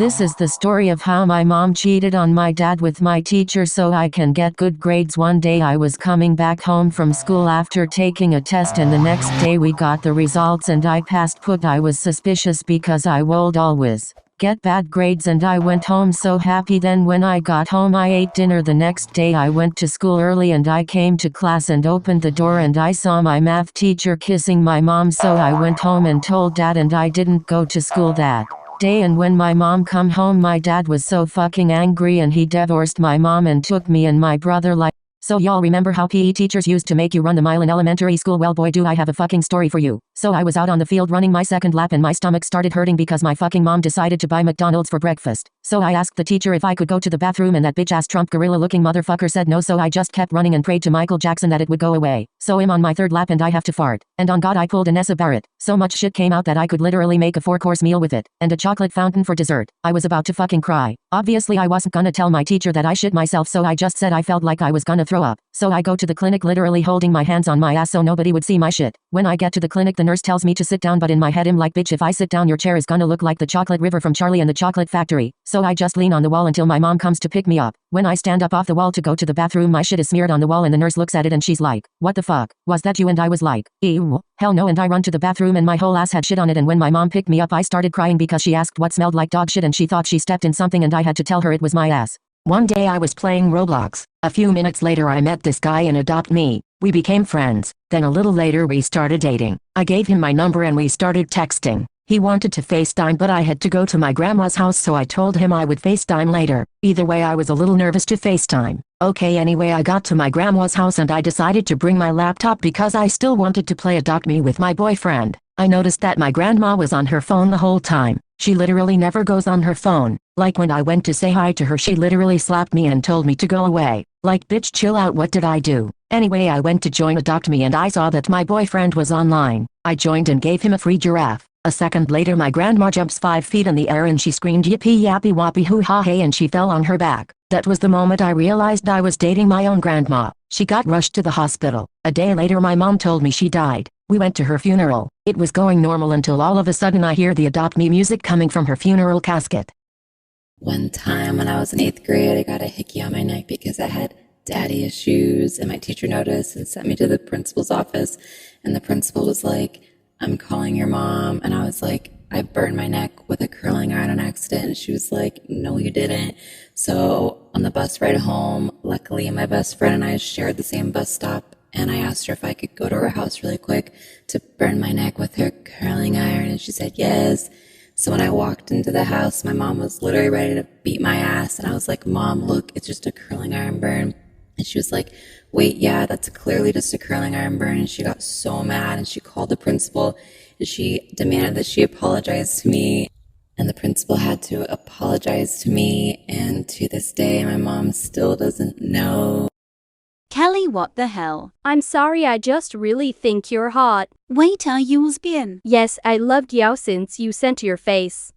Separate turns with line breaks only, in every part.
This is the story of how my mom cheated on my dad with my teacher so I can get good grades. One day I was coming back home from school after taking a test, and the next day we got the results and I passed. I was suspicious because I would always get bad grades and I went home so happy. Then when I got home I ate dinner. The next day I went to school early and I came to class and opened the door and I saw my math teacher kissing my mom, so I went home and told dad and I didn't go to school that day. And when my mom come home my dad was so fucking angry and he divorced my mom and took me and my brother. So y'all remember how PE teachers used to make you run the mile in elementary school? Well boy, do I have a fucking story for you. So I was out on the field running my second lap and my stomach started hurting because my fucking mom decided to buy McDonald's for breakfast. So I asked the teacher if I could go to the bathroom and that bitch ass Trump gorilla looking motherfucker said no, so I just kept running and prayed to Michael Jackson that it would go away. So I'm on my third lap and I have to fart. And on God I pulled a Nessa Barrett. So much shit came out that I could literally make a 4-course meal with it. And a chocolate fountain for dessert. I was about to fucking cry. Obviously I wasn't gonna tell my teacher that I shit myself, so I just said I felt like I was gonna throw up. So I go to the clinic literally holding my hands on my ass so nobody would see my shit. When I get to the clinic the nurse tells me to sit down, but in my head I'm like, bitch, if I sit down your chair is gonna look like the chocolate river from Charlie and the Chocolate Factory. So I just lean on the wall until my mom comes to pick me up. When I stand up off the wall to go to the bathroom my shit is smeared on the wall and the nurse looks at it and she's like, what the fuck? Was that you? And I was like, ew, hell no. And I run to the bathroom and my whole ass had shit on it, and when my mom picked me up I started crying because she asked what smelled like dog shit and she thought she stepped in something and I had to tell her it was my ass. One day I was playing Roblox. A few minutes later I met this guy and Adopt Me. We became friends. Then a little later we started dating. I gave him my number and we started texting. He wanted to FaceTime but I had to go to my grandma's house, so I told him I would FaceTime later. Either way I was a little nervous to FaceTime. Okay, anyway I got to my grandma's house and I decided to bring my laptop because I still wanted to play Adopt Me with my boyfriend. I noticed that my grandma was on her phone the whole time. She literally never goes on her phone. Like when I went to say hi to her she literally slapped me and told me to go away. Like, bitch, chill out, what did I do? Anyway I went to join Adopt Me and I saw that my boyfriend was online. I joined and gave him a free giraffe. A second later my grandma jumps 5 feet in the air and she screamed yippee yappy wappy hoo ha hey and she fell on her back. That was the moment I realized I was dating my own grandma. She got rushed to the hospital. A day later my mom told me she died. We went to her funeral. It was going normal until all of a sudden I hear the Adopt Me music coming from her funeral casket.
One time when I was in 8th grade, I got a hickey on my neck because I had daddy issues, and my teacher noticed and sent me to the principal's office, and the principal was like, I'm calling your mom. And I was like, I burned my neck with a curling iron on accident. And she was like, no, you didn't. So on the bus ride home, luckily my best friend and I shared the same bus stop. And I asked her if I could go to her house really quick to burn my neck with her curling iron. And she said yes. So when I walked into the house, my mom was literally ready to beat my ass. And I was like, Mom, look, it's just a curling iron burn. And she was like, wait, yeah, that's clearly just a curling iron burn. And she got so mad and she called the principal and she demanded that she apologize to me. And the principal had to apologize to me. And to this day, my mom still doesn't know.
Kelly, what the hell?
I'm sorry, I just really think you're hot.
Wait, are you lesbian?
Yes, I loved you since you sent your face.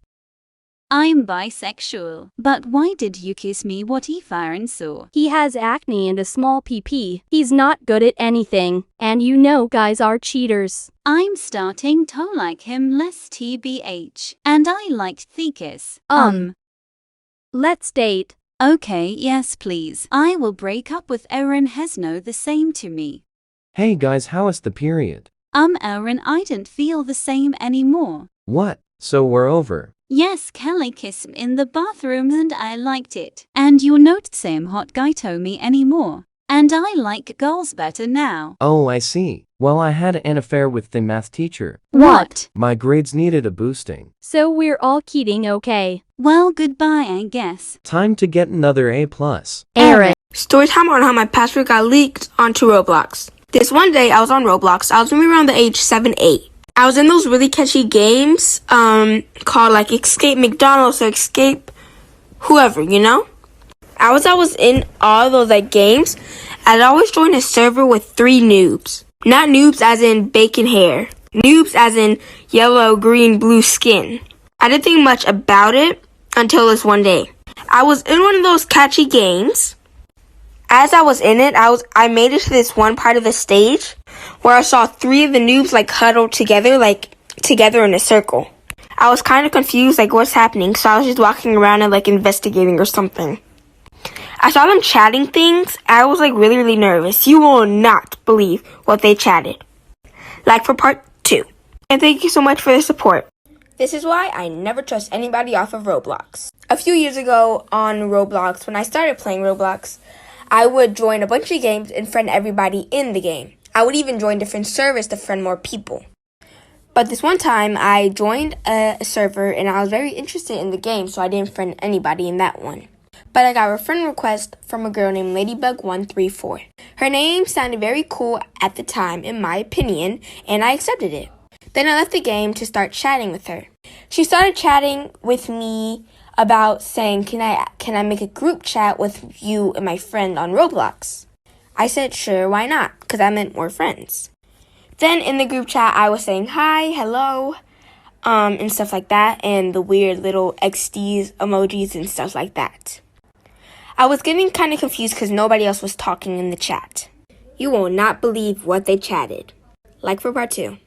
I'm bisexual. But why did you kiss me? What if Aaron saw?
He has acne and a small PP. He's not good at anything. And you know guys are cheaters.
I'm starting to like him less tbh. And I liked Thekiss.
Let's date.
Okay, yes please. I will break up with Aaron Hesno the same to me.
Hey guys, how is the period?
Aaron, I don't feel the same anymore.
What? So we're over?
Yes, Kelly kissed me in the bathroom and I liked it. And you're not the same hot guy to me anymore. And I like girls better now.
Oh, I see. Well, I had an affair with the math teacher.
What?
My grades needed a boosting.
So we're all kidding, okay?
Well, goodbye, I guess.
Time to get another A+.
Aaron.
Storytime on how my password got leaked onto Roblox. This one day I was on Roblox. I was maybe around the age 7, 8. I was in those really catchy games called like Escape McDonald's or Escape whoever, you know? I was in all those like games. I'd always join a server with 3 noobs. Not noobs as in bacon hair. Noobs as in yellow, green, blue skin. I didn't think much about it until this one day. I was in one of those catchy games. As I was in it, I made it to this one part of the stage where I saw 3 of the noobs like huddled together in a circle. I was kind of confused, like what's happening, so I was just walking around and like investigating or something. I saw them chatting things. I was like really nervous. You will not believe what they chatted. Like for part 2. And thank you so much for the support. This is why I never trust anybody off of Roblox. A few years ago on Roblox, when I started playing Roblox, I would join a bunch of games and friend everybody in the game. I would even join different servers to friend more people. But this one time, I joined a server and I was very interested in the game, so I didn't friend anybody in that one. But I got a friend request from a girl named Ladybug134. Her name sounded very cool at the time, in my opinion, and I accepted it. Then I left the game to start chatting with her. She started chatting with me about saying, can I make a group chat with you and my friend on Roblox? I said, sure, why not? Because I meant more friends. Then in the group chat, I was saying hi, hello, and stuff like that, and the weird little XDs, emojis, and stuff like that. I was getting kind of confused because nobody else was talking in the chat. You will not believe what they chatted. Like for part 2.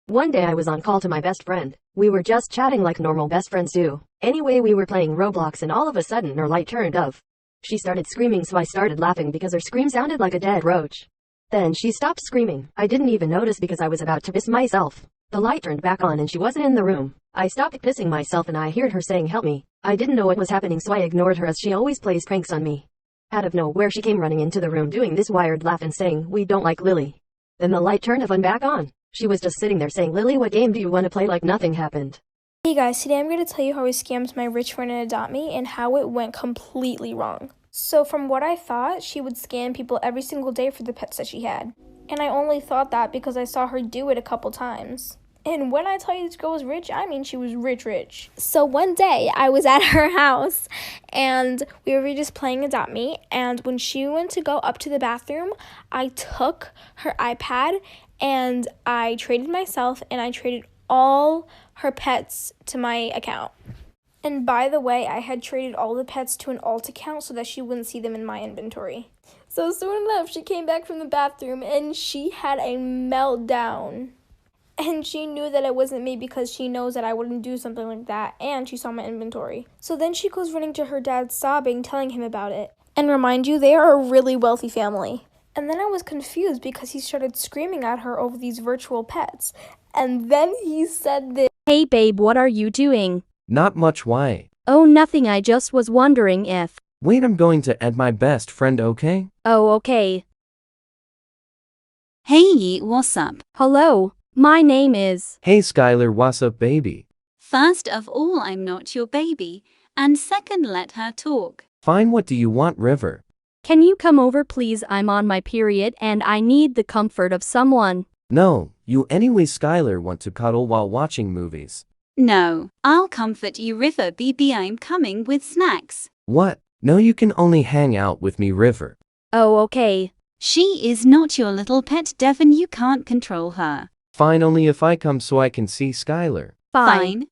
One day I was on call to my best friend. We were just chatting like normal best friends do. Anyway, we were playing Roblox and all of a sudden her light turned off. She started screaming, so I started laughing because her scream sounded like a dead roach. Then she stopped screaming. I didn't even notice because I was about to piss myself. The light turned back on and she wasn't in the room. I stopped pissing myself and I heard her saying help me. I didn't know what was happening, so I ignored her as she always plays pranks on me. Out of nowhere she came running into the room doing this wired laugh and saying, "We don't like Lily." Then the light turned off and back on. She was just sitting there saying, "Lily, what game do you want to play?" like nothing happened.
Hey guys, today I'm going to tell you how I scammed my rich friend and Adopt Me and how it went completely wrong. So from what I thought, she would scam people every single day for the pets that she had. And I only thought that because I saw her do it a couple times. And when I tell you this girl was rich, I mean she was rich. So one day I was at her house and we were just playing Adopt Me, and when she went to go up to the bathroom, I took her iPad and I traded myself and I traded all her pets to my account. And by the way, I had traded all the pets to an alt account so that she wouldn't see them in my inventory. So soon enough, she came back from the bathroom and she had a meltdown. And she knew that it wasn't me because she knows that I wouldn't do something like that, and she saw my inventory. So then she goes running to her dad sobbing, telling him about it. And remind you, they are a really wealthy family. And then I was confused because he started screaming at her over these virtual pets. And then he said this.
Hey babe, what are you doing?
Not much. Why?
Oh, nothing, I just was wondering if...
Wait, I'm going to add my best friend, okay?
Oh, okay.
Hey, what's up?
Hello, my name is...
Hey Skylar, what's up, baby?
First of all, I'm not your baby. And second, let her talk.
Fine, what do you want, River?
Can you come over please? I'm on my period and I need the comfort of someone.
No, you anyway. Skylar want to cuddle while watching movies.
No, I'll comfort you, River. BB, I'm coming with snacks.
What? No, you can only hang out with me, River.
Oh, okay.
She is not your little pet, Devon. You can't control her.
Fine, only if I come so I can see Skylar.
Fine.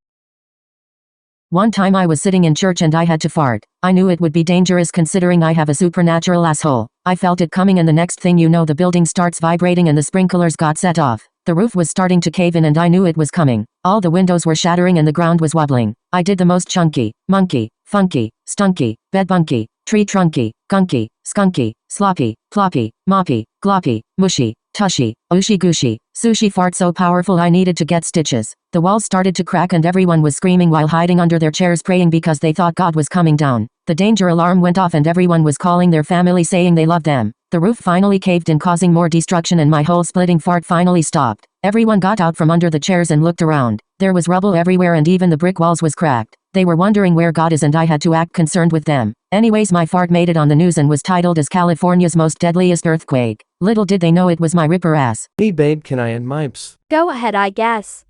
One time I was sitting in church and I had to fart. I knew it would be dangerous considering I have a supernatural asshole. I felt it coming and the next thing you know the building starts vibrating and the sprinklers got set off. The roof was starting to cave in and I knew it was coming. All the windows were shattering and the ground was wobbling. I did the most chunky, monkey, funky, stunky, bed bunky, tree trunky, gunky, skunky, sloppy, ploppy, moppy, gloppy, mushy, tushy, ooshy gooshy, sushi fart so powerful I needed to get stitches. The walls started to crack and everyone was screaming while hiding under their chairs praying because they thought God was coming down. The danger alarm went off and everyone was calling their family saying they loved them. The roof finally caved in causing more destruction and my whole splitting fart finally stopped. Everyone got out from under the chairs and looked around. There was rubble everywhere and even the brick walls was cracked. They were wondering where God is and I had to act concerned with them. Anyways, my fart made it on the news and was titled as California's most deadliest earthquake. Little did they know it was my ripper ass.
Hey babe, can I add my ps?
Go ahead, I guess.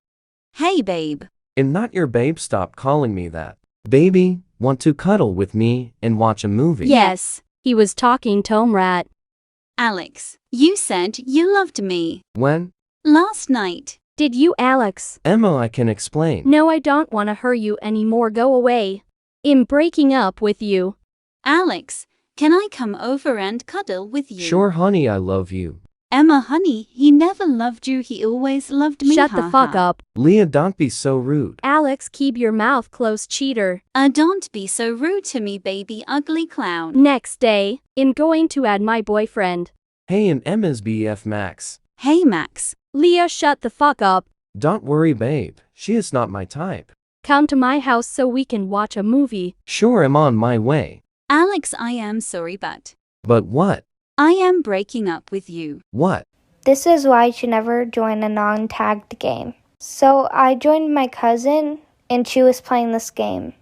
Hey, babe.
And not your babe, stop calling me that. Baby, want to cuddle with me and watch a movie?
Yes, he was talking Tome Rat.
Alex, you said you loved me.
When?
Last night.
Did you, Alex?
Emma, I can explain.
No, I don't want to hurt you anymore. Go away. I'm breaking up with you.
Alex, can I come over and cuddle with you?
Sure, honey, I love you.
Emma, honey, he never loved you, he always loved me.
Shut the fuck up.
Leah, don't be so rude.
Alex, keep your mouth closed, cheater.
Don't be so rude to me, baby ugly clown.
Next day, I'm going to add my boyfriend.
Hey, and Emma's BF Max.
Hey, Max.
Leah, shut the fuck up.
Don't worry, babe. She is not my type.
Come to my house so we can watch a movie.
Sure, I'm on my way.
Alex, I am sorry, but
But what?
I am breaking up with you.
What?
This is why you should never join a non-tagged game. So I joined my cousin and she was playing this game.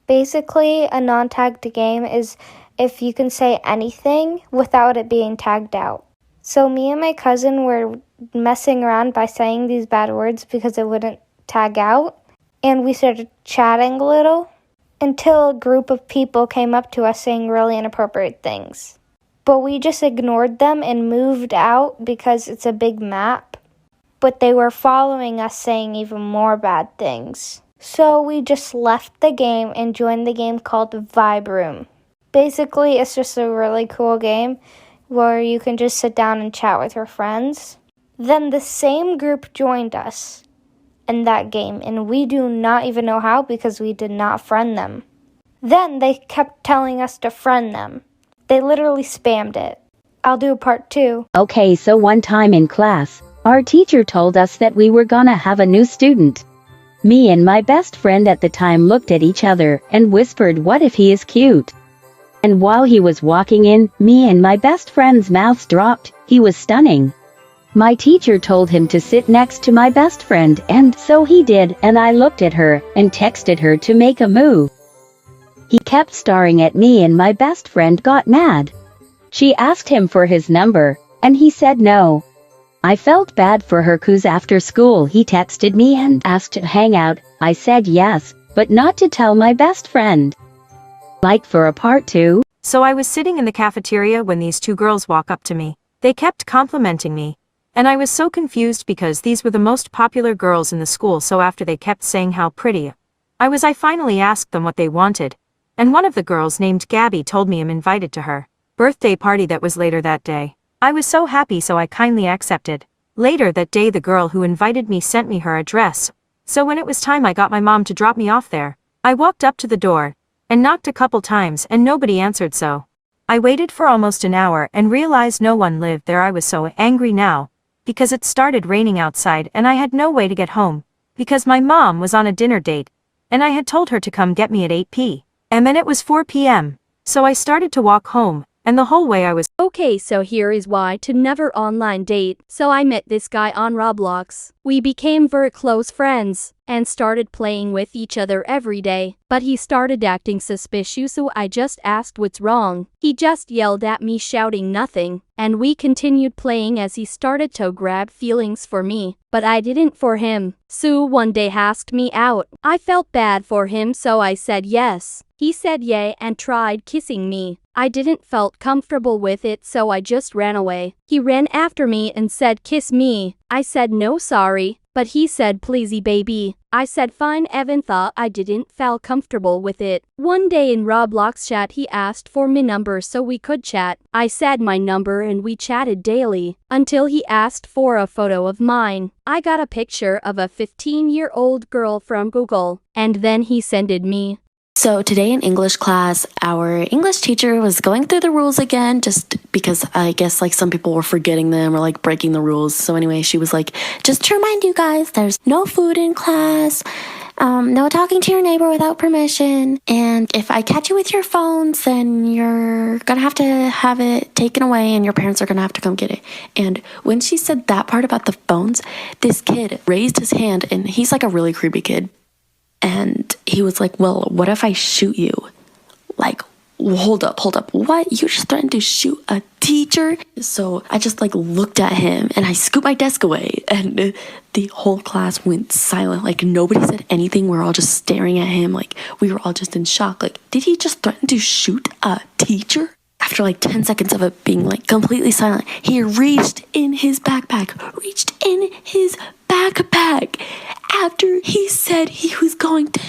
Basically, a non-tagged game is if you can say anything without it being tagged out. So me and my cousin were messing around by saying these bad words because it wouldn't tag out. And we started chatting a little until a group of people came up to us saying really inappropriate things. But we just ignored them and moved out because it's a big map. But they were following us saying even more bad things. So we just left the game and joined the game called Vibe Room. Basically, it's just a really cool game where you can just sit down and chat with your friends. Then the same group joined us in that game, and we do not even know how because we did not friend them. Then they kept telling us to friend them. They literally spammed it. I'll do part 2.
Okay, so one time in class, our teacher told us that we were gonna have a new student. Me and my best friend at the time looked at each other and whispered, "What if he is cute?" And while he was walking in, me and my best friend's mouths dropped. He was stunning. My teacher told him to sit next to my best friend, and so he did, and I looked at her and texted her to make a move. He kept staring at me and my best friend got mad. She asked him for his number, and he said no. I felt bad for her 'cause after school he texted me and asked to hang out. I said yes, but not to tell my best friend. Like for a part 2.
So I was sitting in the cafeteria when these two girls walk up to me. They kept complimenting me. And I was so confused because these were the most popular girls in the school, so after they kept saying how pretty I finally asked them what they wanted. And one of the girls named Gabby told me I'm invited to her birthday party that was later that day. I was so happy, so I kindly accepted. Later that day the girl who invited me sent me her address. So when it was time I got my mom to drop me off there. I walked up to the door and knocked a couple times and nobody answered, so I waited for almost an hour and realized no one lived there. I was so angry now because it started raining outside and I had no way to get home because my mom was on a dinner date and I had told her to come get me at 8 p.m. and then it was 4 p.m. So I started to walk home and the whole way I was
Okay, so here is why to never online date. So I met this guy on Roblox. We became very close friends and started playing with each other every day. But he started acting suspicious, so I just asked what's wrong. He just yelled at me shouting nothing, and we continued playing as he started to grab feelings for me, but I didn't for him. So one day asked me out. I felt bad for him, so I said yes. He said yay and tried kissing me. I didn't felt comfortable with it, so I just ran away. He ran after me and said kiss me. I said no sorry, but he said pleasey baby. I said fine, even thought I didn't feel comfortable with it. One day in Roblox chat he asked for my number so we could chat. I said my number and we chatted daily until he asked for a photo of mine. I got a picture of a 15-year-old girl from Google, and then he sent it me.
So today in English class, our English teacher was going through the rules again, just because I guess like some people were forgetting them or like breaking the rules. So anyway, she was like, just to remind you guys, there's no food in class, no talking to your neighbor without permission. And if I catch you with your phones, then you're gonna have to have it taken away and your parents are gonna have to come get it. And when she said that part about the phones, this kid raised his hand, and he's like a really creepy kid. And he was like, well, what if I shoot you? Like, hold up. What? You just threatened to shoot a teacher? So I just like looked at him and I scooped my desk away and the whole class went silent. Like nobody said anything. We're all just staring at him. Like we were all just in shock. Like, did he just threaten to shoot a teacher? After like 10 seconds of it being like completely silent, he reached in his backpack after he said he was going to